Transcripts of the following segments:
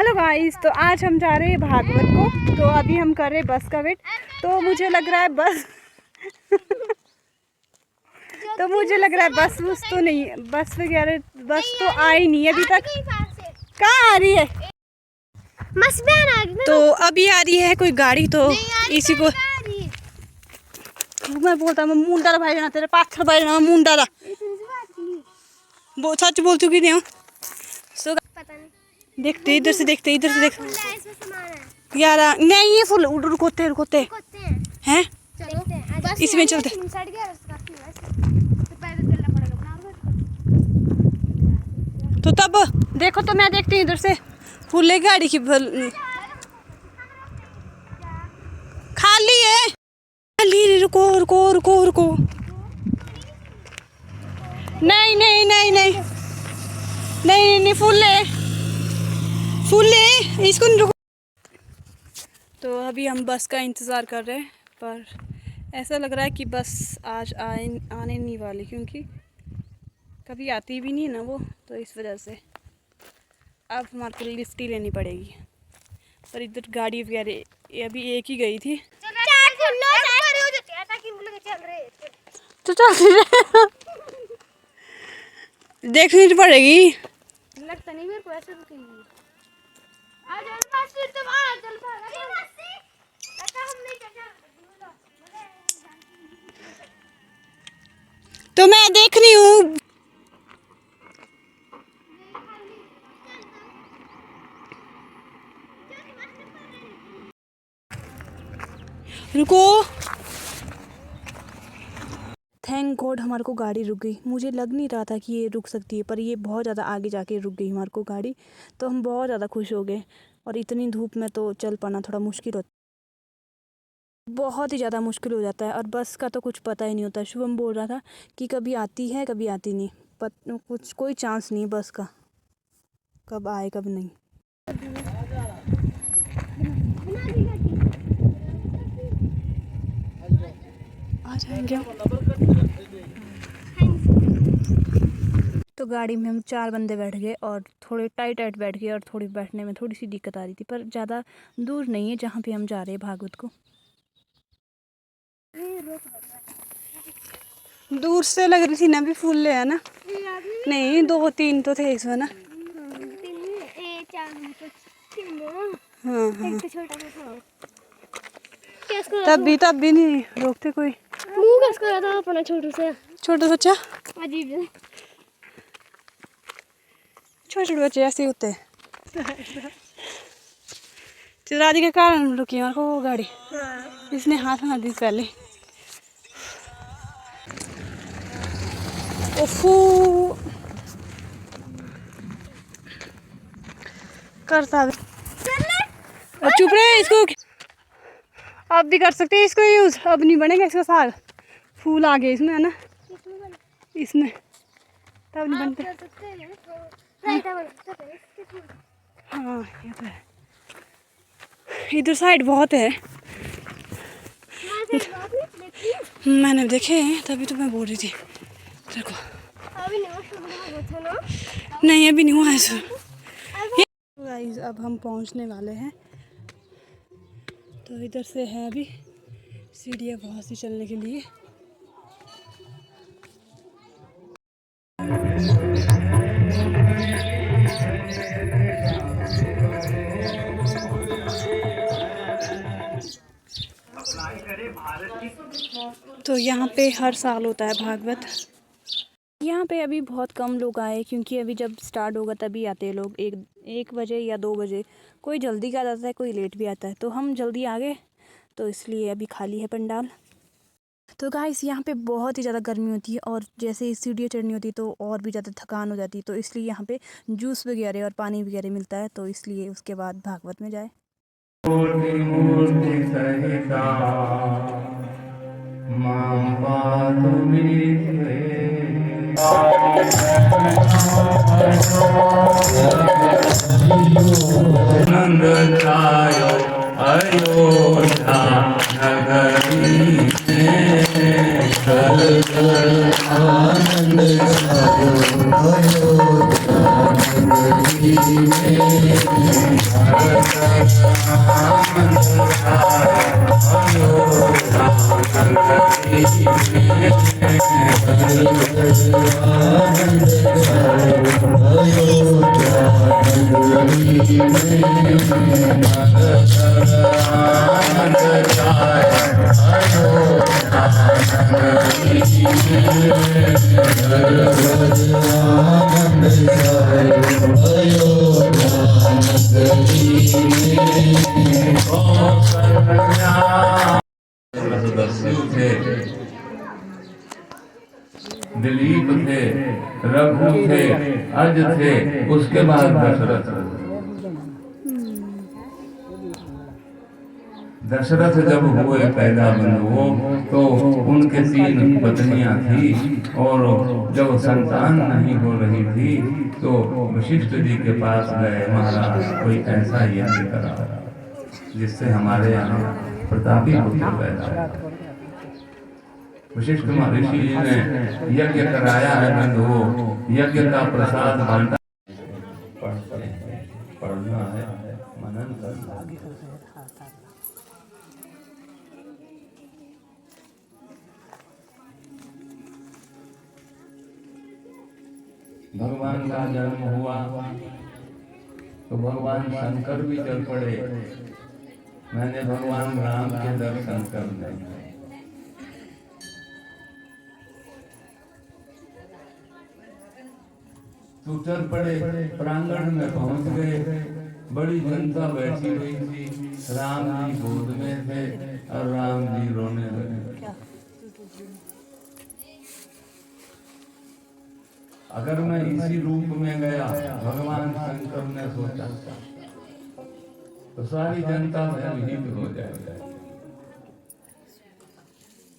Hello guys, तो आज हम जा रहे हैं भागवत को। तो अभी हम कर रहे हैं बस का वेट। तो मुझे लग रहा है बस बस तो नहीं, बस वगैरह बस तो आई नहीं अभी तक। कहाँ आ रही है? तो अभी आ रही है कोई गाड़ी, तो इसी को मैं बोलता हूँ मुंडा भाई ना तेरे पाथर भाई ना मुंडा दा वो सच बोल चुकी नहीं हूँ। देखते इधर से देखते यार नहीं ये फुल रुकोते हैं इसमें चलते। तो तब देखो तो मैं देखती हूँ इधर से फुल गाड़ी की खाली है। खाली रुको नहीं फुल है इसको नहीं रुको। तो अभी हम बस का इंतज़ार कर रहे हैं, पर ऐसा लग रहा है कि बस आज आने नहीं वाली, क्योंकि कभी आती भी नहीं ना वो, तो इस वजह से अब हमारे को लिफ्ट ही लेनी पड़ेगी। पर इधर गाड़ी वगैरह अभी एक ही गई थी तो चल देखनी पड़ेगी। लगता नहीं मेरे को ऐसे रुकेंगी। तो मैं देख रही हूँ। रुको, थैंक गॉड हमारे को गाड़ी रुक गई। मुझे लग नहीं रहा था कि ये रुक सकती है, पर ये बहुत ज़्यादा आगे जाके रुक गई हमारे को गाड़ी। तो हम बहुत ज़्यादा खुश हो गए। और इतनी धूप में तो चल पाना थोड़ा मुश्किल होता, बहुत ही ज़्यादा मुश्किल हो जाता है। और बस का तो कुछ पता ही नहीं होता। शुभम बोल रहा था कि कभी आती है कभी आती नहीं, कुछ कोई चांस नहीं बस का, कब आए कब नहीं। आ जाएंगे। तो गाड़ी में हम 4 बंदे बैठ गए और थोड़े टाइट बैठ गए, और थोड़ी बैठने में थोड़ी सी दिक्कत आ रही थी। पर ज़्यादा दूर नहीं है जहाँ पे हम जा रहे हैं भागवत को। दूर से लग रही थी ना, भी फूल ले है ना। नहीं 2-3 तो थे इसमें ना। हाँ तब भी नहीं रोकते कोई। मुंह कस कर था अपना छोटा बच्चा, अजीब छोटे बच्चे ऐसे होते हैं। चिरादी के कारण रुकी और वो गाड़ी। इसने हाथ मार दी पहले। ओफो करता और चुप रहे। इसको अब भी कर सकते हैं इसको यूज़, अब नहीं बनेगा इसका साग। फूल आ गए इसमें है ना, इसमें तब नहीं बनते। हाँ ये तो है, इधर साइड बहुत है। मैंने देखे हैं तभी तो मैं बोल रही थी देखो। नहीं अभी नहीं हुआ है सर। गाइस अब हम पहुंचने वाले हैं। तो इधर से है अभी सीढ़ियाँ बहुत सी चलने के लिए। तो यहाँ पे हर साल होता है भागवत। यहाँ पे अभी बहुत कम लोग आए, क्योंकि अभी जब स्टार्ट होगा तभी आते हैं लोग, 1 बजे या 2 बजे। कोई जल्दी का आता है, कोई लेट भी आता है। तो हम जल्दी आ गए, तो इसलिए अभी खाली है पंडाल। तो गाइस यहाँ पे बहुत ही ज़्यादा गर्मी होती है, और जैसे ही सीढ़ियाँ चढ़नी होती है तो और भी ज़्यादा थकान हो जाती है। तो इसलिए यहाँ पे जूस वगैरह और पानी वगैरह मिलता है, तो इसलिए उसके बाद भागवत में जाए। अयोध्या नगरी में दिलीप थे, रघु थे, अज थे, उसके बाद दशरथ। दशरथ जब हुए पैदा बंधुओं तो उनके 3 पत्नियां थी और जब संतान नहीं हो रही थी तो वशिष्ठ जी के पास गए, महाराज कोई ऐसा यज्ञ करा जिससे हमारे यहाँ प्रतापी पुत्र पैदा हो। वशिष्ठ महर्षि जी ने यज्ञ कराया है बंधुओं, यज्ञ का प्रसाद बांटा। पढ़ते हैं, पढ़ना है, मनन करना है। भगवान का जन्म हुआ तो भगवान शंकर भी चल पड़े, मैंने भगवान राम के दर्शन करने। तो चल पड़े, प्रांगण में पहुंच गए, बड़ी जनता बैठी हुई थी, राम जी गोद में थे और राम जी रोने लगे। अगर मैं इसी रूप में गया, भगवान शंकर ने सोचा, तो सारी जनता भयभीत हो जाएगी।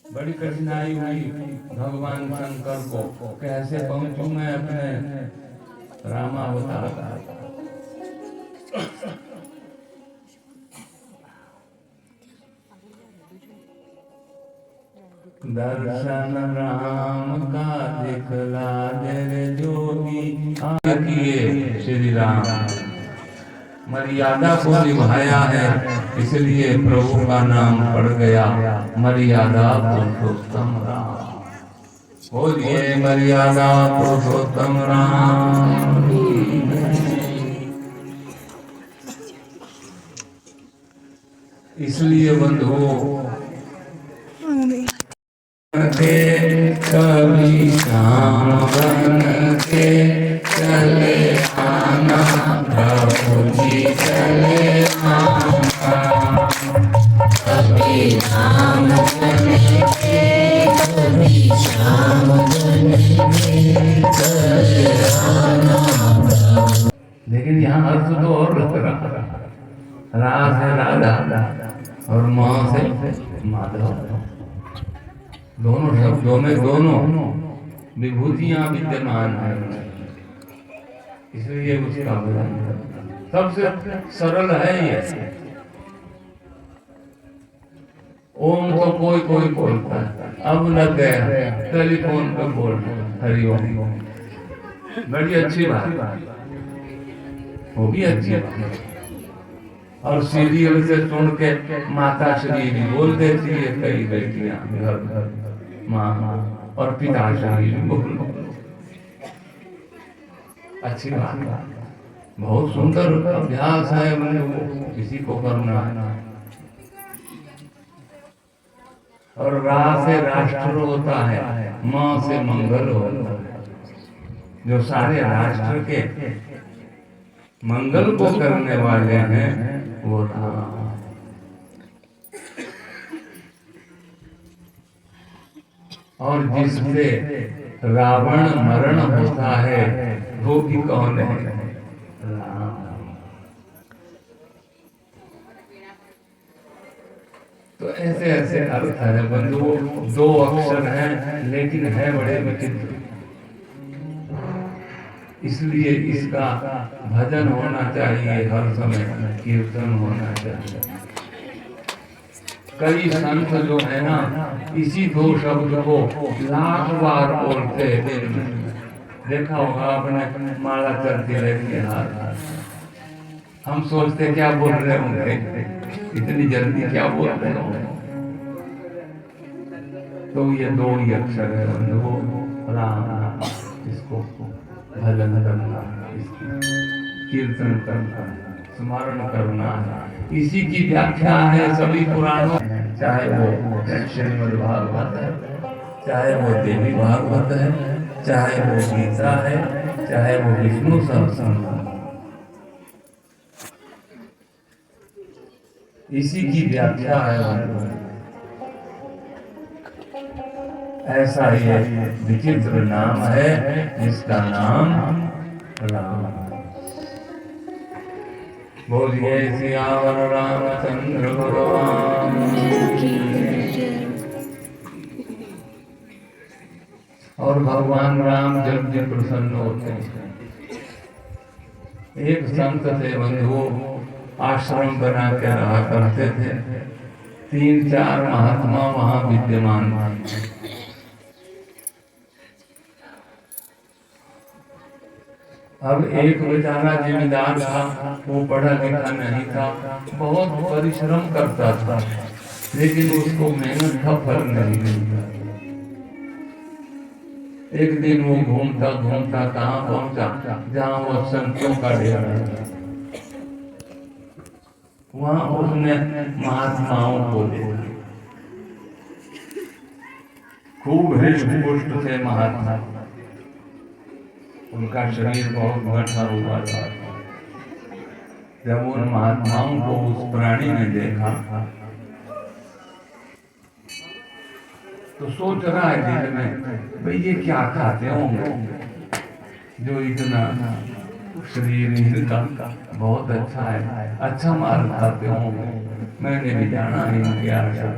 बड़ी कठिनाई हुई भगवान शंकर को, कैसे पहुंचूं मैं अपने रामावतार। दर्शन राम का दिखला दे जोगी। किए श्री राम, मर्यादा को निभाया है, इसलिए प्रभु का नाम पड़ गया मर्यादा पुरुषोत्तम राम। बोलिए मर्यादा पुरुषोत्तम राम। इसलिए बंधुओं कभी शाम बन के चले आना, प्रभु जी चले आना। कभी शाम बन के, कभी शाम बन के चले आना। लेकिन यहाँ अर्थ तो और रहा, रास है राधा और माँ से माधव। दोनों शब्दों में दोनों विभूतियां विद्यमान है, इसलिए उसका सबसे सरल है ये। ओम तो कोई कोई बोलता है, अब लग गया टेलीफोन पर बोलना हरिओम, बड़ी अच्छी बात, वो भी अच्छी बात। और सीरियल से सुन के माता श्री भी बोल देती है, कई बेटियां घर घर माँ और पिता श्री भी बोल। अच्छी बात, बहुत सुंदर अभ्यास है, मैंने वो किसी को करना है। और रा से राष्ट्र होता है, माँ से मंगल होता है। जो सारे राष्ट्र के मंगल को करने वाले हैं वो राम। और जिससे रावण मरण होता है वो भी कौन है? राम। तो ऐसे ऐसे अर्थ है बंधुओं, 2 अक्षर हैं लेकिन है बड़े विचित्र। इसलिए इसका भजन होना चाहिए, हर समय कीर्तन होना चाहिए। कई संत जो है ना, इसी 2 शब्द को लाख बार बोलते हैं। देखा होगा आपने, माला चलती रहती है हाथ, हम सोचते क्या बोल रहे होंगे, इतनी जल्दी क्या बोल रहे होंगे। तो ये दो ही अक्षर है बंधुओं, राम। इसको भजन करना, इसकी कीर्तन करना, स्मरण करना, इसी की व्याख्या है सभी पुराणों, चाहे वो श्रीमद् भागवत है, चाहे वो देवी भागवत है, चाहे वो गीता है, चाहे वो विष्णु सहस्त्रनाम, इसी की व्याख्या है। ऐसा ये विचित्र नाम है जिसका नाम राम। बोलिए सियावर रामचंद्र भगवान। और भगवान राम जब जब प्रसन्न होते हैं, एक संत थे बंधुओं, आश्रम बना के रहा करते थे, 3-4 महात्मा वहां विद्यमान। अब एक बेचारा जिम्मेदार था, वो पढ़ा लिखा नहीं था, बहुत परिश्रम करता था, लेकिन उसको मेहनत का फल नहीं मिलता। एक दिन वो घूमता घूमता कहाँ पहुंचा, जहाँ वो संतों का डेरा था। वहां उसने महात्माओं को देखा, खूब हृष्ट पुष्ट थे महात्मा, उनका शरीर बहुत बढ़ा हुआ था। जब उन महात्माओं को उस प्राणी ने देखा तो सोच रहा है दिल में, भाई ये क्या खाते होंगे जो इतना शरीर इनका बहुत अच्छा है, अच्छा माल खाते होंगे। मैंने भी जाना इनके आश्रम,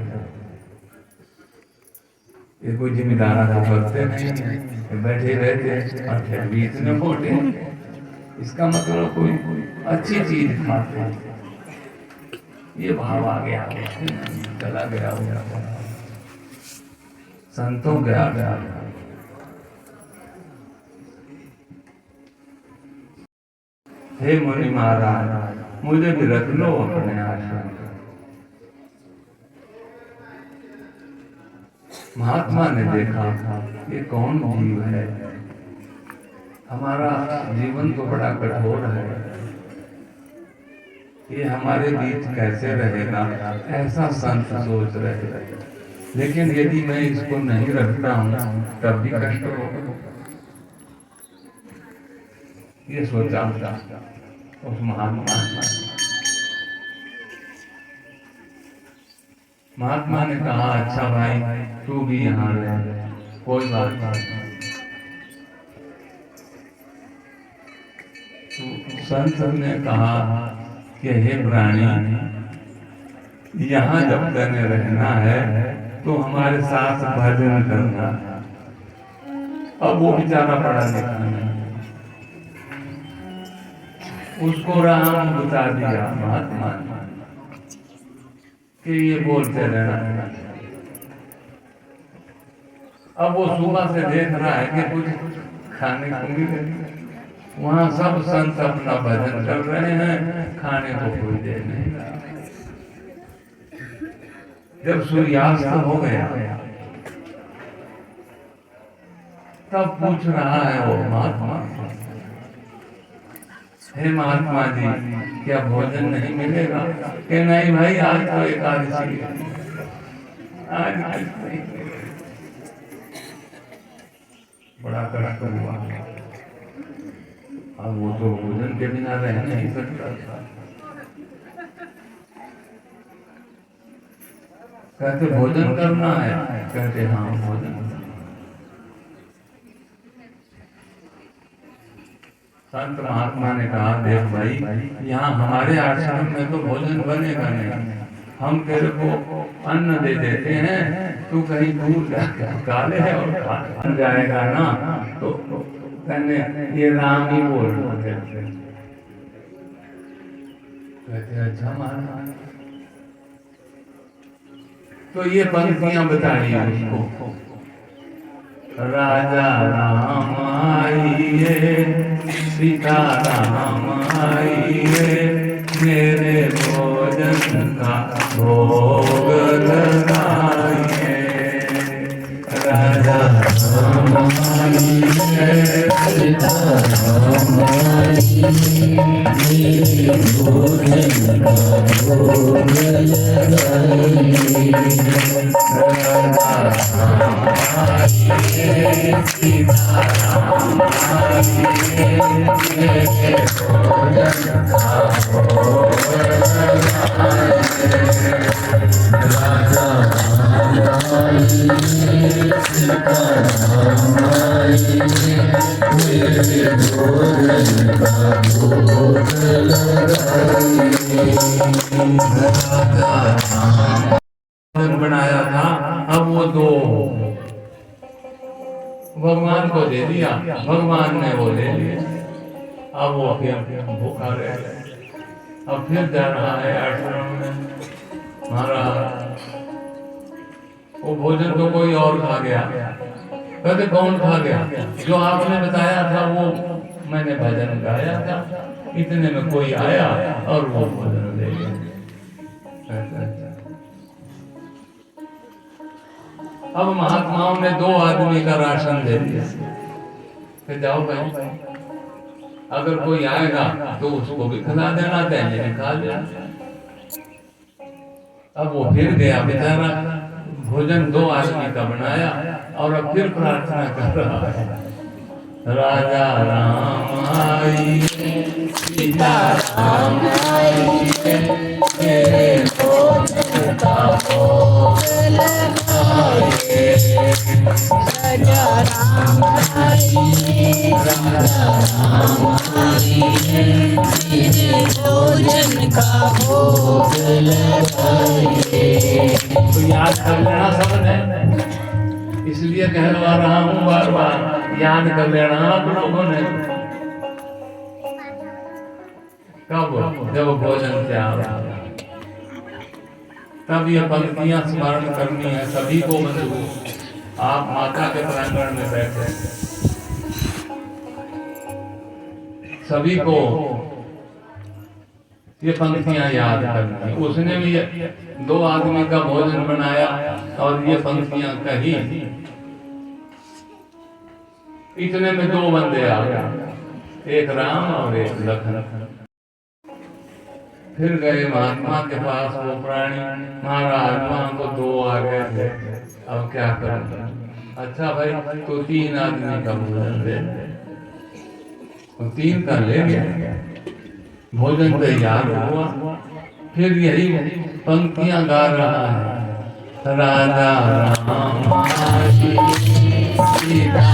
ये कोई जिम्मेदारा तो करते नहीं, बैठे रहते और फिर भी इतने मोटे, इसका मतलब कोई अच्छी चीज खाते। ये भाव आ गया, चला गया संतों के आगे। हे मुनि महाराज, मुझे भी रख लो अपने आश्रम। महात्मा ने देखा ये कौन जीव है, हमारा जीवन तो बड़ा कठोर है, ये हमारे बीच कैसे रहेगा, ऐसा संत सोच रहे। लेकिन यदि मैं इसको नहीं रखता हूँ तब भी कष्ट होगा, ये सोचा उस महात्मा ने कहा, अच्छा भाई तू भी यहाँ रह, कोई बात नहीं। संत ने कहा कि हे प्राणी, यहाँ जब तने रहना है तो हमारे साथ भजन करना। अब वो बेचारा पढ़ा लिखा नहीं, उसको राम बता दिया महात्मा कि ये बोलते रहना। अब वो सुबह से देख रहा है कि कुछ खाने को मिले, वहां सब संत अपना भजन कर रहे हैं, खाने को कोई दे नहीं। जब सूर्यास्त हो गया तब पूछ रहा है वो महात्मा, हे महात्मा जी क्या भोजन नहीं मिलेगा? कि नहीं भाई आज तो एकादशी है, आज नहीं। बड़ा कष्ट हुआ, अब वो तो भोजन के बिना रह नहीं सकता था। कहते भोजन करना है? कहते हाँ भोजन। संत महात्मा ने कहा, देख भाई यहाँ हमारे आश्रम में तो भोजन बनेगा नहीं, हम तेरे को अन्न दे देते हैं, तू कहीं दूर जाकर काले है और खा जाएगा ना। तो कहने ये राम ही बोल रहे थे। कहते अच्छा महाराज, तो ये पंक्तियां बताइए उसको, राजा राम आइए, सीता राम आइए, मेरे भोजन का भोग लगाइए। राजा हमारी जय, सीता हमारी, मेरे भोजन का भोग लगाइए। राजा हमारी जय, सीता हमारी, मेरे भोजन का भोग लगाइए। राजा हमारी सीता हमारी, मेरे भोजन का भोग लगाइए। राजा बनाया था, अब वो दो भगवान को दे दिया, भगवान ने वो ले लिया। अब वो फिर भूखा रह गया। अब फिर जा रहा है आश्रम में। महाराज वो भोजन तो कोई और खा गया। कहते कौन खा गया? जो आपने बताया था वो मैंने भजन गाया था, इतने में कोई आया और वो भोजन ले गया। अब महात्माओं ने दो आदमी का राशन दे दिया कि जाओ भाई, अगर कोई आएगा तो उसको भी खिला देना, पहले भी खा लेना। अब वो फिर गया बेचारा, भोजन दो आदमी का बनाया और अब फिर प्रार्थना कर रहा है। राजा राम आई, सीता राम आई, मेरे भोजन का भोग लगाइए। राजा राम आई, राजा राम आई, मेरे भोजन का भोग लगाइए। तो याद कर लेना सबने, इसलिए कहलवा रहा हूँ बार बार, याद कर लेना आप लोगों ने। कब? जब भोजन तैयार होगा, तब ये पंक्तियां स्मरण करनी है सभी को। बंधु आप माता के प्रांगण में बैठे, सभी को ये पंक्तियां याद करनी। उसने भी दो आदमी का भोजन बनाया और ये पंक्तियां कही, इतने में दो बंदे आ गए, एक राम और एक लखन। फिर गए महात्मा के पास वो प्राणी। महाराज वहां तो दो आ गए थे, अब क्या करूं? अच्छा भाई तो तीन आदमी का भोजन दे। तो तीन का ले गया, भोजन तैयार हुआ। फिर यही पंक्तियां गा रहा है। राजा राम आई, सीता।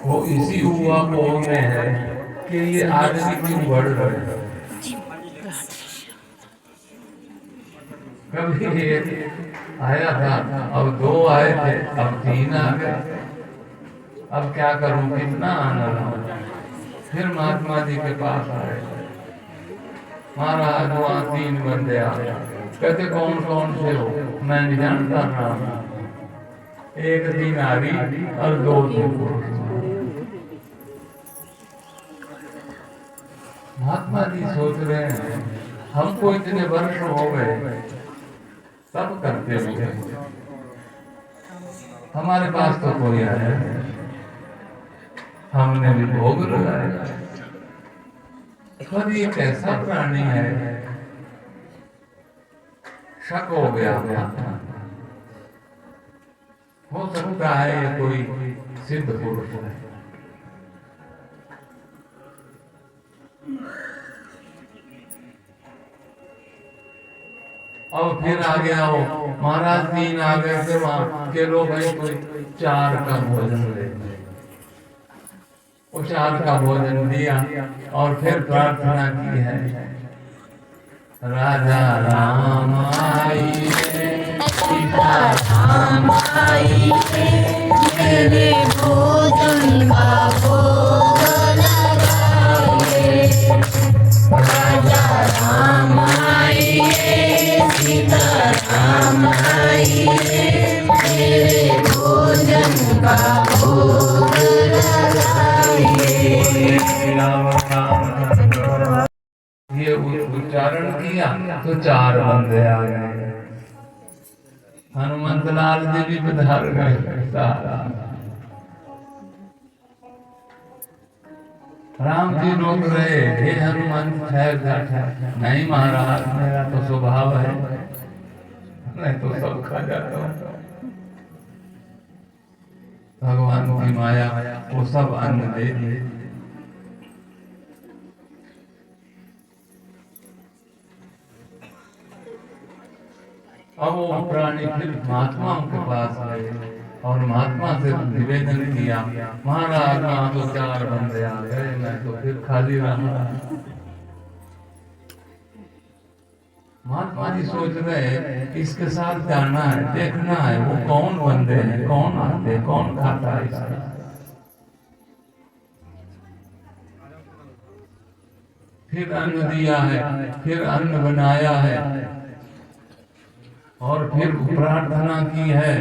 वो इसी हुआ में है कि ये आदमी क्यों बढ़ रहे। कभी आया था, अब दो आए थे, अब तीन आ गए। अब क्या करूं, कितना आनंद। फिर महात्मा जी के पास आए। महाराज वहाँ तीन बंदे आ गए। कहते कौन कौन से हो? मैं नहीं जानता ना। एक थी नारी और दो थे पुरुष। महात्मा जी सोच रहे हैं हमको इतने वर्ष हो गए सब करते हुए, हमारे पास तो कोई आया नहीं, हमने भी भोग लगाया। पर ये कैसा प्राणी है? शक हो गया। हो सकता है ये कोई सिद्ध पुरुष है। और फिर आ गया हो महाराज, तीन आ गए थे वहां के लोग भाई कोई चार का भोजन ले। वो चार का भोजन दिया और फिर प्रार्थना की है। राजा राम आई, सीता राम आई, मेरे भोजन का भोग लगाइए। राजा राम आई, सीता राम आई, मेरे भोजन का भोग लगाइए। उच्चारण किया तो 4 बंदे आ गए। हनुमंत लाल जी भी पधार गए। राम जी रोक रहे, हे हनुमंत ठहर। नहीं महाराज, मेरा तो स्वभाव है, मैं तो सब खा जाता हूँ। भगवान की माया वो सब अन्न दे दिए। अब वो प्राणी फिर महात्माओं के पास गए और महात्मा से निवेदन किया, महाराज वहाँ तो 4 बंदे आ गए, मैं तो फिर खाली रहा। महात्मा जी सोच रहे इसके साथ जाना है, देखना है वो कौन बंदे हैं, कौन आते हैं, कौन खाता है इसका। फिर अन्न दिया है, फिर अन्न बनाया है और फिर प्रार्थना की है,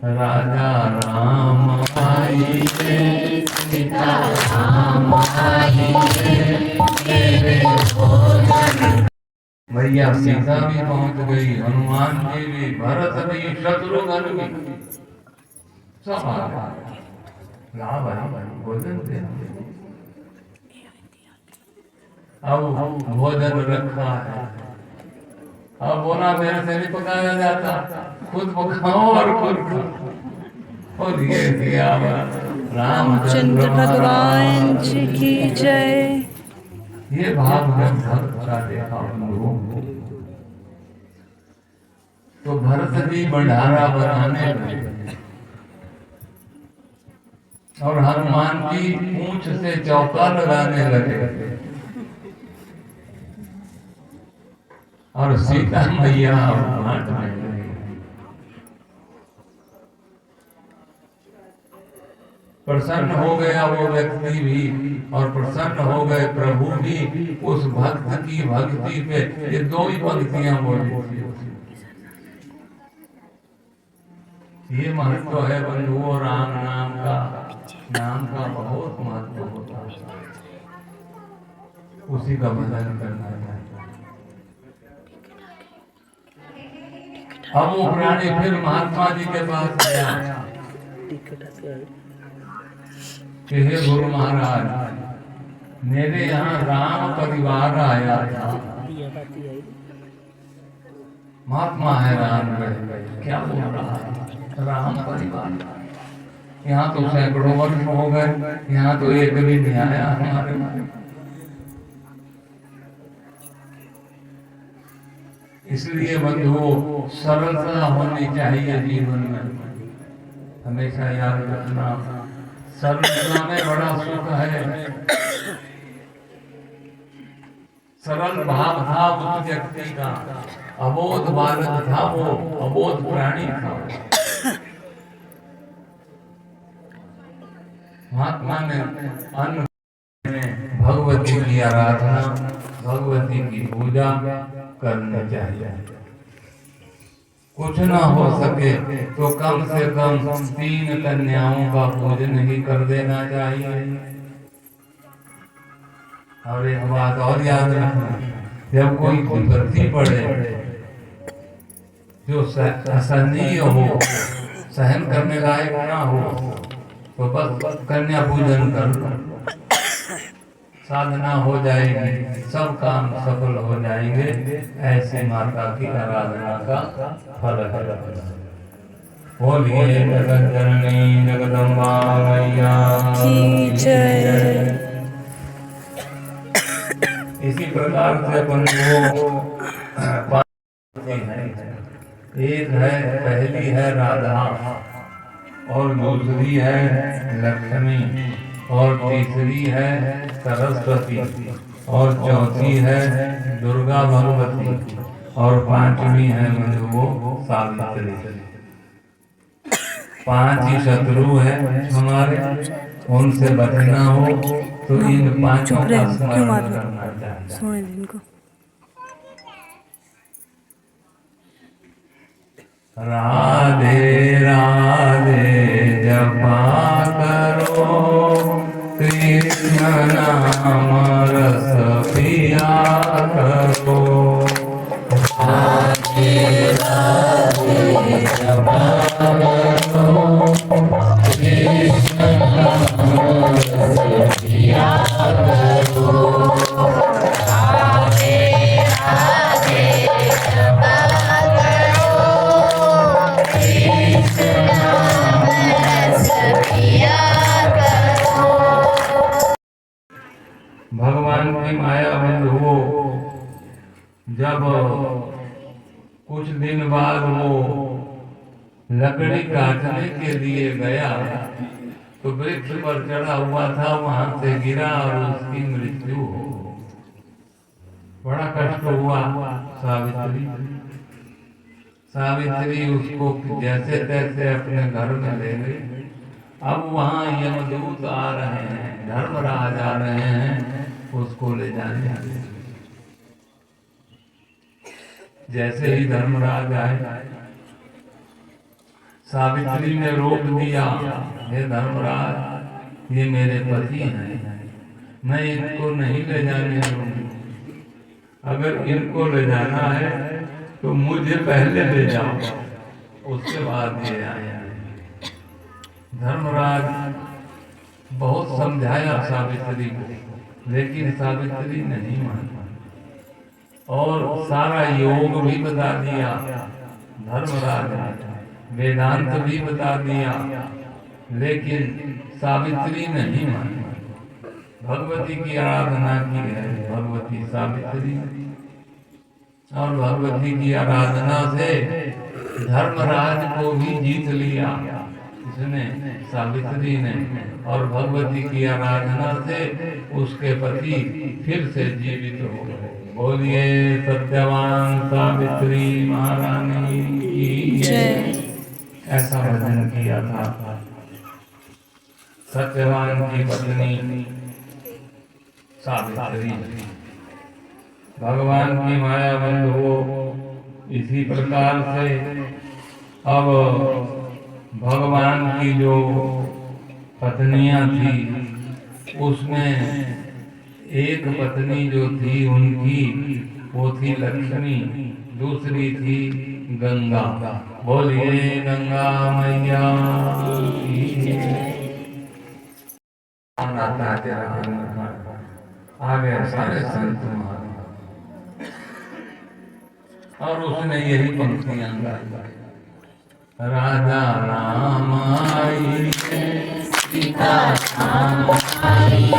राजा राम आइए, सीता राम आइए, मेरे भोजन। भैया सीता भी पहुंच गई, हनुमान जी भी, भरत भी, शत्रुघ्न भी, सब आ गए। ला भाई भोजन दे। अब भोजन रखा है। अब बोला मेरे से नहीं पकाया जाता, खुद पकाओ और खुद खाओ। और ये दिया रामचंद्र भगवान जी की जय। ये भाव जब भरत का देखा उन लोगों को, तो भरत जी भंडारा बनाने लगे और हनुमान जी पूंछ से चौका लगाने लगे और सीता मैया माट में लगी। प्रसन्न हो गया वो व्यक्ति भी और प्रसन्न हो गए प्रभु भी उस भक्त की भक्ति पे। ये 2 ही पंक्तियां बोली। ये महत्व है बंधुओं, राम नाम का बहुत महत्व होता है, उसी का भजन करना चाहिए। अब वो प्राणी फिर महात्मा जी के पास गया कि हे गुरु महाराज, मेरे यहाँ राम परिवार आया था। महात्मा है राम में, क्या बोल रहा है? राम परिवार यहाँ तो सैकड़ों वर्ष हो गए, यहाँ तो एक भी नहीं आया हमारे। इसलिए बंधुओं, सरलता होनी चाहिए जीवन में, हमेशा याद रखना। सरलता में बड़ा सुख है। सरल भाव था उस व्यक्ति का, अबोध बालक था वो, अबोध प्राणी था। महात्मा ने अन्न में भगवती की आराधना, भगवती की पूजा करनी चाहिए। कुछ ना हो सके तो कम से कम 3 कन्याओं का पूजन ही कर देना चाहिए। और एक बात और याद रखना, जब कोई विपत्ति पड़े जो असहनीय हो, सहन करने लायक ना हो, तो बस कन्या पूजन कर, साधना हो जाएगी, सब काम सफल हो जाएंगे। ऐसे माता की आराधना का फल है। बोलिए जगत जननी जगदम्बा मैया की जय। इसी प्रकार से अपन को एक है, पहली है राधा और दूसरी है लक्ष्मी और तीसरी है सरस्वती और चौथी है दुर्गा भगवती और 5वीं है बंधुओं सावित्री। 5 ही शत्रु है हमारे, उनसे बचना हो तो इन 5 का स्मरण करना चाहिए। राधे राधे जपा करो, कृष्ण नाम रस पिया करो। भगवान की माया बंद हो, जब कुछ दिन बाद वो लकड़ी काटने के लिए गया तो वृक्ष पर चढ़ा हुआ था, वहां से गिरा और उसकी मृत्यु हो। बड़ा कष्ट हुआ सावित्री। सावित्री उसको जैसे तैसे अपने घर में ले गई। अब वहाँ यमदूत आ रहे हैं, धर्मराज आ रहे हैं उसको ले जाने। जैसे ही धर्मराज आए, सावित्री ने रोक दिया, हे धर्मराज, ये मेरे पति हैं, मैं इनको नहीं ले जाने दूंगी। अगर इनको ले जाना है तो मुझे पहले ले जाओ, उसके बाद ये आए। धर्मराज बहुत समझाया सावित्री को, लेकिन सावित्री नहीं मानी और सारा योग भी बता दिया धर्मराज ने, वेदांत भी बता दिया, लेकिन सावित्री नहीं मानी। भगवती की आराधना की है भगवती सावित्री, और भगवती की आराधना से धर्मराज को भी जीत लिया इसने, सावित्री ने। और भगवती की आराधना से उसके पति फिर से जीवित हो गए। बोलिए सत्यवान सावित्री महारानी की जय। ऐसा भजन किया था। सत्यवान की पत्नी सावित्री भगवान की माया बंद हो। इसी प्रकार से अब भगवान की जो पत्नियां थी उसमें एक पत्नी जो थी उनकी वो थी लक्ष्मी, दूसरी थी गंगा। बोलिए गंगा मैया आ गए सारे संत और उसने यही पंक्तियां गाई। राजा राम आई, सीता राम आई,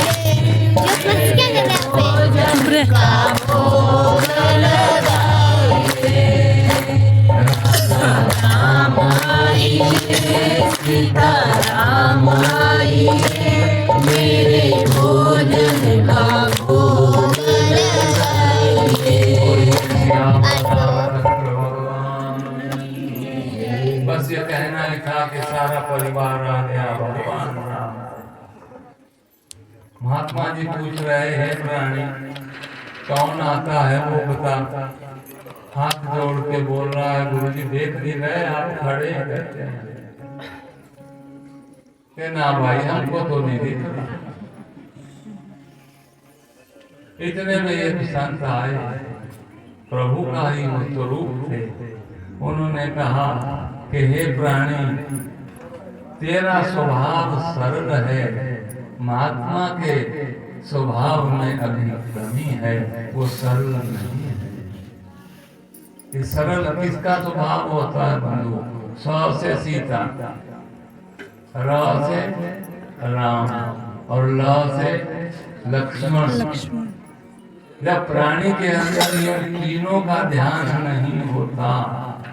सीता राम आई, मेरे भोजन का भोग लगाइए। बस ये कहना लिखा कि सारा परिवार आ गया भगवान राम। महात्मा जी पूछ रहे हैं प्राणी कौन आता है वो बता। हाथ जोड़ के बोल रहा है गुरुजी देख भी रहे आप खड़े कहते हैं कि ना भाई हमको तो नहीं दिख रहा। इतने में एक संत आए, प्रभु का ही स्वरूप थे। उन्होंने कहा कि हे प्राणी तेरा स्वभाव सरल है, महात्मा के स्वभाव में अभी कमी है, वो सरल नहीं है। कि सरल किसका स्वभाव होता है बंधु? स से सीता, र से राम और ल से लक्ष्मण। जब प्राणी के अंदर ये तीनों का ध्यान नहीं होता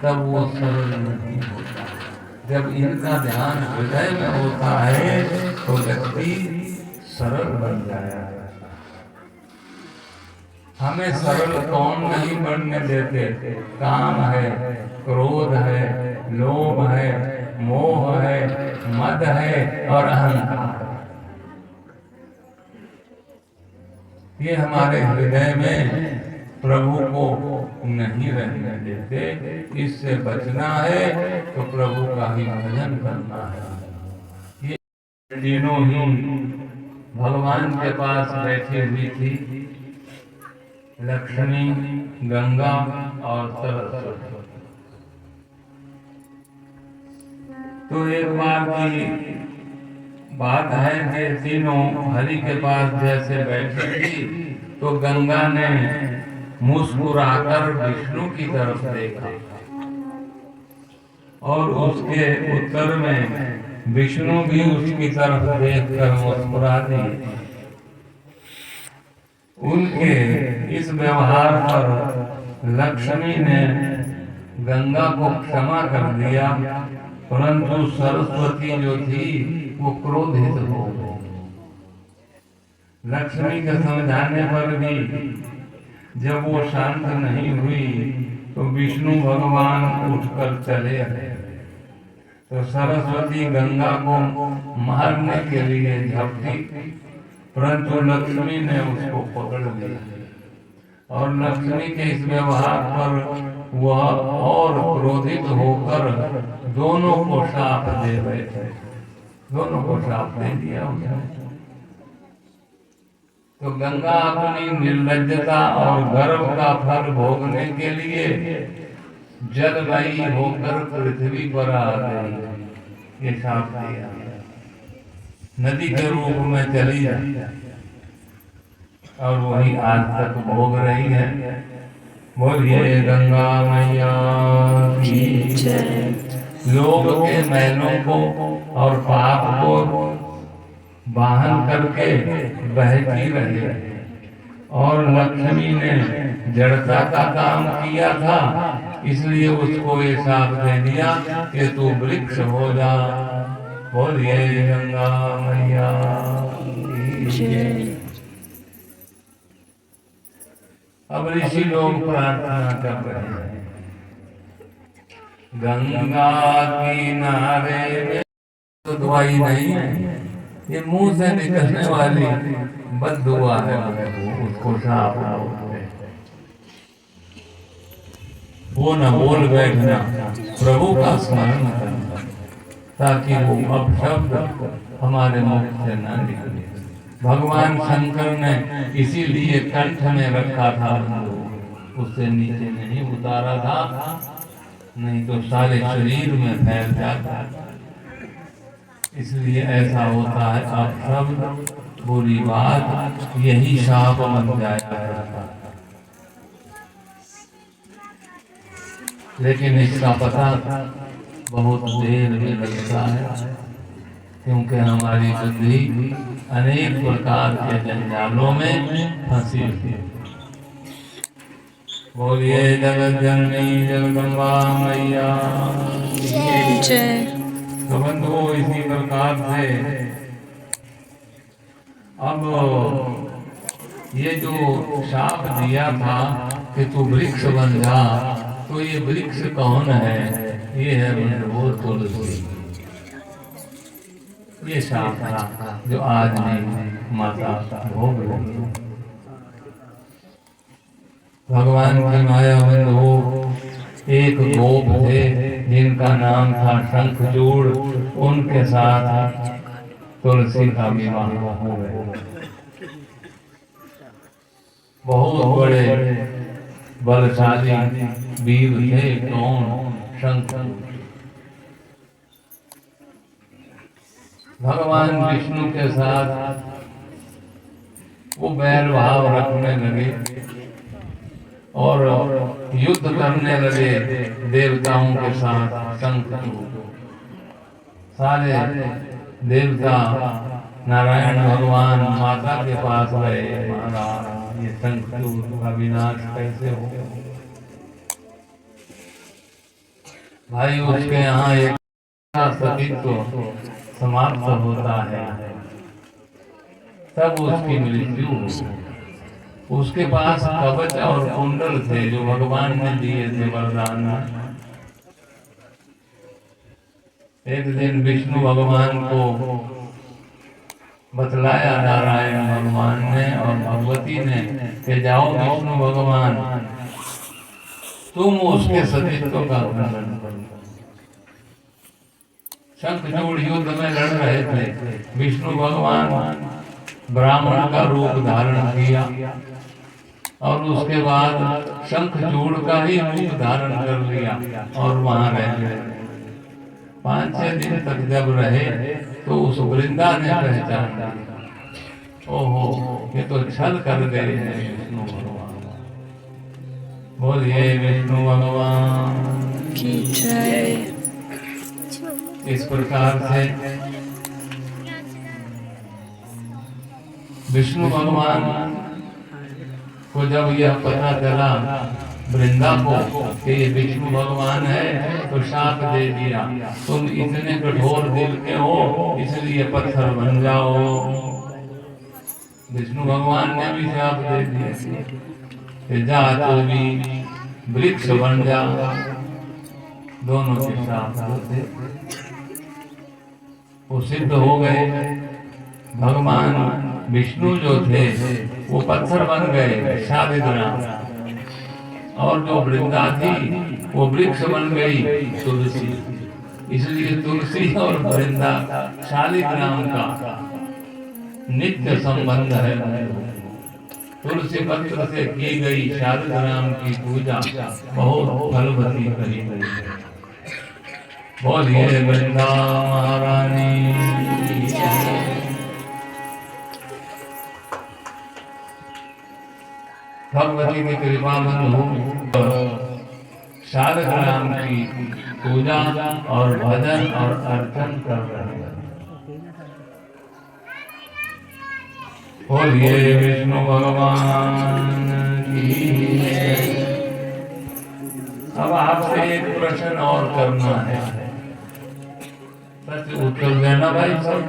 तब वो सरल नहीं होता। जब इनका ध्यान हृदय में होता है तो व्यक्ति सरल बन जाता है। हमें सरल कौन नहीं बनने देते? काम है, क्रोध है, लोभ है, मोह है, मद है और अहंकार। ये हमारे हृदय में प्रभु को नहीं रहने देते। इससे बचना है तो प्रभु का ही भजन करना है। ये तीनों ही भगवान के पास बैठी हुई थी। लक्ष्मी, गंगा और सरस्वती। तो एक बार की बात है कि तीनों हरि के पास जैसे बैठी थी तो गंगा ने मुस्कुराकर विष्णु की तरफ देखा और उसके उत्तर में विष्णु भी उसकी तरफ देखकर मुस्कुरा दिए। उनके इस व्यवहार पर लक्ष्मी ने गंगा को क्षमा कर दिया, परंतु सरस्वती जो थी वो क्रोधित हो गई। लक्ष्मी के समझाने पर भी जब वो शांत नहीं हुई तो विष्णु भगवान उठकर चले गए। तो सरस्वती गंगा को मारने के लिए झपटी, परंतु लक्ष्मी ने उसको पकड़ लिया और लक्ष्मी के इस व्यवहार पर वह और क्रोधित होकर दोनों को शाप दे रहे थे। दोनों को शाप दे दिया उसने। तो गंगा अपनी निर्लज्जता और गर्व का फल भोगने के लिए जलवायु होकर पृथ्वी पर आ गई। ये शाप दिया, नदी के रूप में चली जाए और वही आज तक भोग रही है। बोलिए गंगा मैया की जय। लोग के मैलों को और पाप को वाहन करके बहती रही और लक्ष्मी ने जड़ता का काम किया था, इसलिए उसको ये शाप दे दिया कि तू वृक्ष हो जा। बोलिए गंगा मैया की जय। अब ऋषि लोग प्रार्थना कर रहे हैं, गंगा किनारे में तो दुआई नहीं है, ये मुंह से निकलने वाली बद्दुआ है, उसको शाप बोलते हैं। वो न बोल बैठना, प्रभु का स्मरण करना, ताकि वो अपशब्द हमारे मुख से न निकले। भगवान शंकर ने इसीलिए कंठ में रखा था, उससे नीचे नहीं उतारा था, नहीं तो सारे शरीर में फैल जाता। इसलिए ऐसा होता है, अपशब्द बुरी बात यही शाप बन जाया करता। लेकिन इसका पता बहुत देर में लगता है, क्योंकि हमारी बुद्धि अनेक प्रकार के जंजालों में फंसी है। बोलिए जगत जननी जगदम्बा मैया जय। तो बंधुओं, इसी प्रकार से अब ये जो शाप दिया था कि तू वृक्ष बन जा, तो ये वृक्ष कौन है? ये है वो तुलसी। ये शाप था जो आज भी माता भोग रही है। भगवान की माया बंधु एक गोप थे जिनका नाम था शंखचूड़, उनके साथ तुलसी का विवाह हो गया। बहुत बड़े बलशाली वीर थे, कौन? शंखचूड़। भगवान विष्णु के साथ वो बैर भाव रखने लगे और युद्ध करने लगे देवताओं के साथ। शंखचूड़ सारे देवता नारायण भगवान माता के पास गए, महाराज ये शंखचूड़ का विनाश कैसे हो? भाई उसके यहाँ एक सतीत्व समाप्त होता है, तब उसकी मृत्यु हो। उसके पास कवच और कुंडल थे जो भगवान ने दिए थे वरदान। एक दिन विष्णु भगवान को बतलाया नारायण भगवान ने और भगवती ने कि जाओ विष्णु भगवान, तुम उसके सतीत्व का खंडन करो। शंखचूड़ युद्ध में लड़ रहे थे, विष्णु भगवान ब्राह्मण का रूप धारण किया और उसके बाद शंखचूड़ का ही रूप धारण कर लिया और वहां रह गए। 5-6 दिन तक जब रहे तो उस वृंदा ने पहचान लिया, ओहो ये तो छल कर गए हैं विष्णु भगवान। बोलिए विष्णु भगवान की जय। इस प्रकार से विष्णु भगवान को जब यह पता चला वृंदा को कि ये विष्णु भगवान है, तो शाप दे दिया, तुम इतने कठोर दिल के हो इसलिए पत्थर बन जाओ। विष्णु भगवान ने भी शाप दे दिया कि जा तू भी वृक्ष बन जा। दोनों के शाप होते वो सिद्ध हो गए। भगवान विष्णु जो थे वो पत्थर बन गए शालिग्राम, और जो वृंदा थी वो वृक्ष बन गई तुलसी। इसलिए तुलसी और वृंदा शालिग्राम का नित्य संबंध है। तुलसी पत्र से की गई शालिग्राम की पूजा बहुत फलवती करी गई। बोलिए वृंदा महारानी की जय। भगवती की कृपा बंधु शालिग्राम की पूजा और भजन और अर्चन कर रहे हैं। बोलिए विष्णु भगवान की जय। अब आपसे एक प्रश्न और करना है, सच उत्तर देना भाई सब।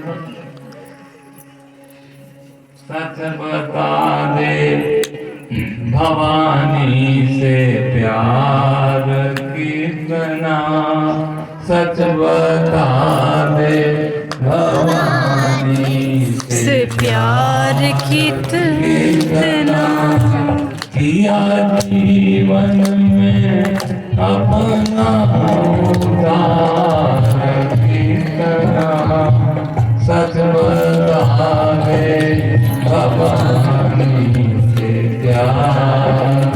सच बता दे भवानी से प्यार कितना, सच बता दे भवानी से प्यार कितना, किया जीवन में अपना उद्धार कितना, सच बता दे भवानी से प्यार।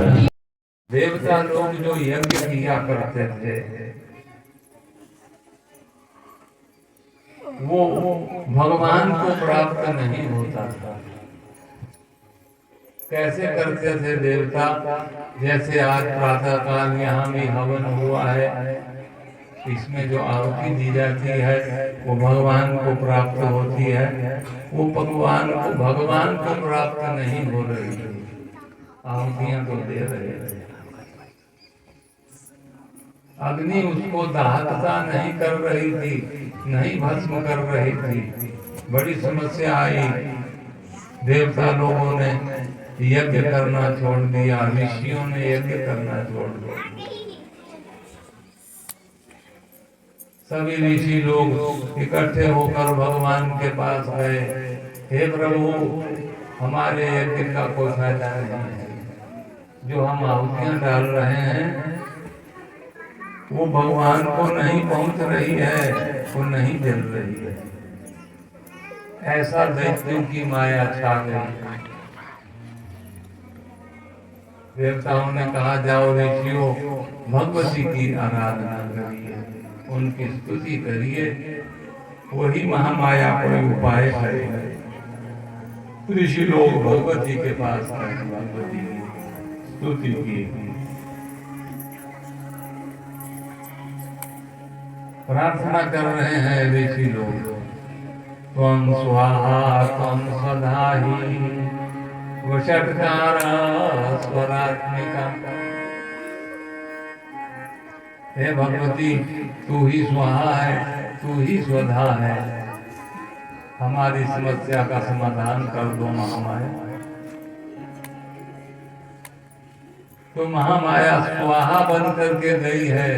देवता लोग जो यज्ञ किया करते थे वो भगवान को प्राप्त नहीं होता था। कैसे करते थे देवता? जैसे आज प्रातः काल यहाँ भी हवन हुआ है, इसमें जो आहुति दी जाती है वो भगवान को प्राप्त होती है। वो भगवान को प्राप्त नहीं हो रही है। आहुतियां तो दे रहे हैं, अग्नि उसको दाहकता नहीं कर रही थी, नहीं भस्म कर रही थी। बड़ी समस्या आई। देवता लोगों ने यज्ञ करना छोड़ दिया, ऋषियों ने यज्ञ करना छोड़ दिया। सभी ऋषि लोग इकट्ठे होकर भगवान के पास गए, हे प्रभु हमारे यज्ञ का कोई फायदा नहीं है, जो हम आहुतियां डाल रहे हैं वो भगवान को नहीं पहुंच रही है, वो नहीं जल रही है। ऐसा दैत्यों की माया छा गई। देवताओं ने कहा जाओ ऋषियों भगवती की आराधना करिए, उनकी स्तुति करिए, वही महामाया कोई उपाय है। ऋषि लोग भगवती के पास आए, भगवती की स्तुति की, प्रार्थना कर रहे हैं ऋषि लोग। त्वं स्वाहा त्वं स्वधाहि वषट्कार स्वरात्मिका। हे भगवती तू ही स्वाहा है, तू ही स्वधा है, हमारी समस्या का समाधान कर दो महामाया। तो महामाया स्वाहा बन करके गई है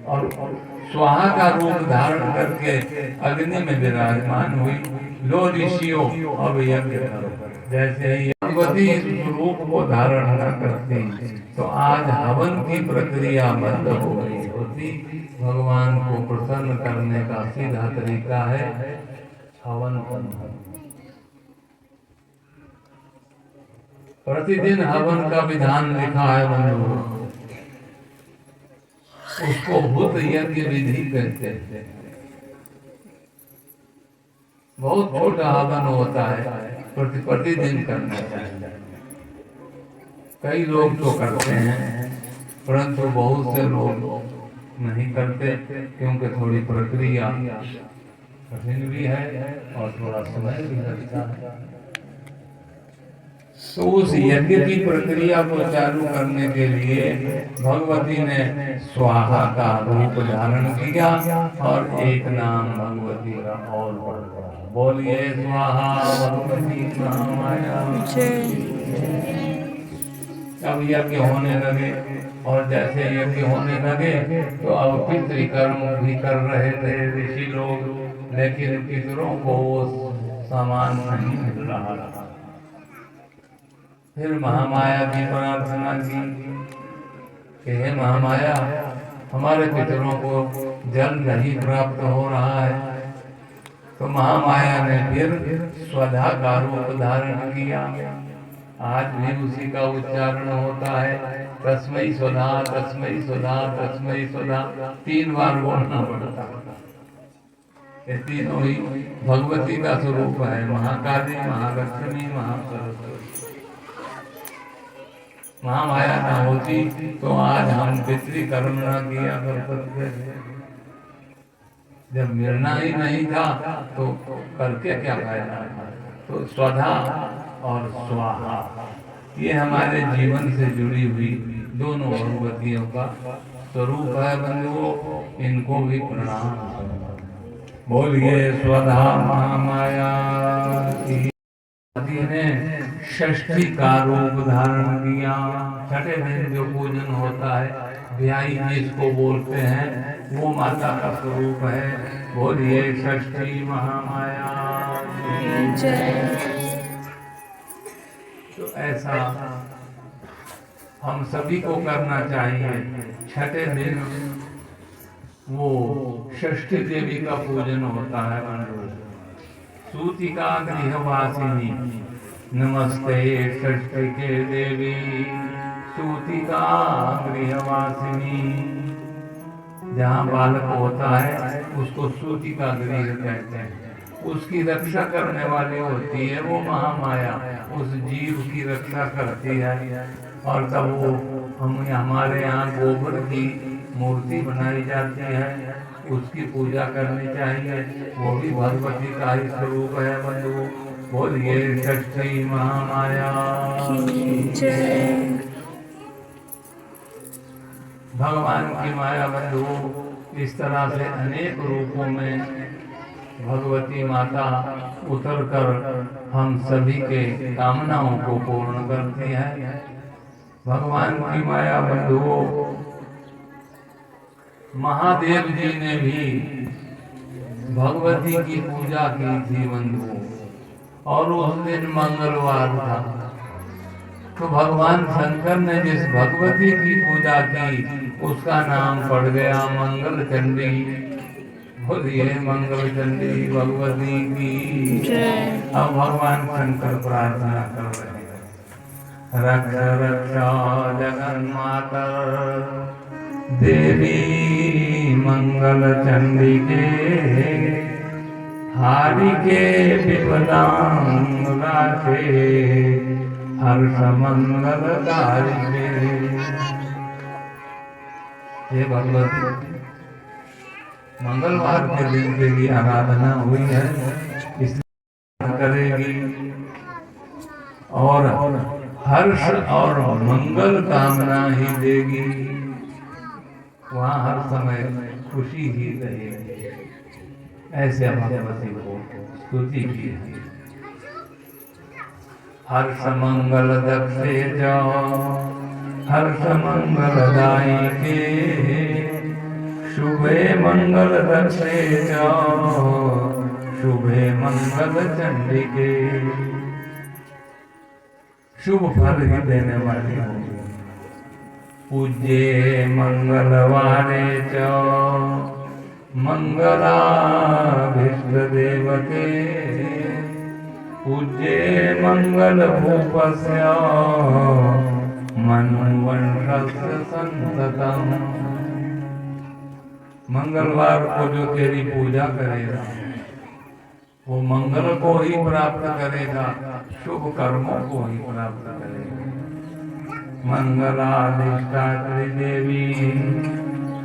और स्वाहा का रूप धारण करके अग्नि में विराजमान हुई। लो ऋषियों अब यज्ञ करो। जैसे ही भगवती रूप को धारण न करती तो आज हवन की प्रक्रिया बंद हो गई होती। भगवान को प्रसन्न करने का सीधा तरीका है हवन करना। प्रतिदिन हवन का विधान लिखा है बंधु, उसको भूत यज्ञ विधि कहते हैं। बहुत छोटा हवन होता है, प्रतिदिन करना चाहिए। कई लोग तो करते हैं, परंतु बहुत से लोग नहीं करते, क्योंकि थोड़ी प्रक्रिया कठिन भी है और थोड़ा समय भी लगता है। तो उस यज्ञ की प्रक्रिया को चालू करने के लिए भगवती ने स्वाहा का रूप धारण किया और एक नाम भगवती का और पढ़ा। बोलिए स्वाहा भगवती महामाया। अब यज्ञ होने लगे, और जैसे यज्ञ होने लगे तो अब पितृकर्म भी कर रहे थे ऋषि लोग, लेकिन पितरों को वो सामान नहीं मिल रहा था। फिर महामाया की प्रार्थना की कि हे महामाया, हमारे पितरों को जल नहीं प्राप्त हो रहा है। तो महामाया ने फिर स्वधा का रूप धारण किया। आज भी उसी का उच्चारण होता है, तस्मै स्वधा तस्मै स्वधा तस्मै स्वधा, 3 बार बोलना पड़ता है। ये तीनों ही भगवती का स्वरूप है, महाकाली, महालक्ष्मी, महासरस्वती। महामाया ना होती तो आज हम पितृकर्म न किया करते थे। जब मिलना ही नहीं था तो करके क्या फायदा। तो स्वधा और स्वाहा ये हमारे जीवन से जुड़ी हुई दोनों भगवतियों का स्वरूप है बंधुओं, इनको भी प्रणाम। बोलिए स्वधा महामाया की। ने षष्ठी का रूप धारण किया। छठे दिन जो पूजन होता है, ब्याही जिसको बोलते हैं, वो माता का स्वरूप है। बोलिए षष्ठी महामाया की जय। तो ऐसा हम सभी को करना चाहिए। छठे दिन वो षष्ठी देवी का पूजन होता है बंधु। सूतिका गृहवासिनी नमस्ते षष्ठी के देवी, सूतिका गृहवासिनी। जहाँ बालक होता है उसको सूतिका गृह कहते हैं। उसकी रक्षा करने वाली होती है वो महामाया, उस जीव की रक्षा करती है। और तब वो हमारे यहाँ गोबर की मूर्ति बनाई जाती है, उसकी पूजा करनी चाहिए। वो भी भगवती का ही स्वरूप है बंधु। बोलिए षष्ठी महामाया की जय। भगवान की माया बंधु, इस तरह से अनेक रूपों में भगवती माता उतर कर हम सभी के कामनाओं को पूर्ण करती है। भगवान की माया बंधुओं, महादेव जी ने भी भगवती की पूजा की थी बंधुओं, और उस दिन मंगलवार था। तो भगवान शंकर ने जिस भगवती की पूजा की उसका नाम पड़ गया मंगल चंडी। बोलिए मंगल चंडी भगवती की जय। अब भगवान शंकर प्रार्थना कर रहे हैं, रक्ष रक्षा जगन्माता देवी मंगल चंडिके, हारि के विपदांग राखे, हर्ष मंगल कारिके। ये भगवती मंगलवार के दिन के लिए आराधना हुई है, इसलिए करेगी और हर्ष और मंगल कामना ही देगी। वहाँ हर समय खुशी ही रहेगी। ऐसे भगवती को स्तुति की है। हर्ष मंगल दक्षे जाओ, हर्ष मंगल दाई के, शुभे मंगल दक्षे जाओ, शुभे मंगल चंडिके। शुभ फल ही देने वाली होगी। पूज्ये मंगलवारे च मंगलाभीष्ट देवते, पूज्ये मंगल भूपस्य मनुवंशस्य संततम। मंगलवार को जो तेरी पूजा करेगा वो मंगल को ही प्राप्त करेगा, शुभ कर्मों को ही प्राप्त करेगा। मंगलाधिष्ठात्री देवी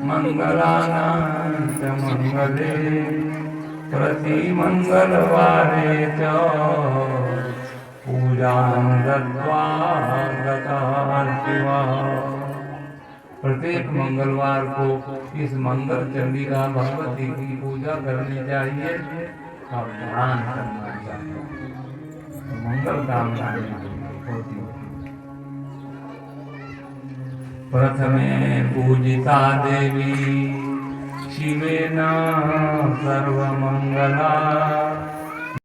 मंगलानां च मंगले प्रति मंगलवारे च पूजां दत्त्वा गतः शिवः। प्रत्येक मंगलवार को इस मंगल चंडिका भगवती की पूजा करनी चाहिए और ध्यान करना चाहिए, मंगल कामनाएं होती है। प्रथमे पूजिता देवी शिवेन सर्वमंगला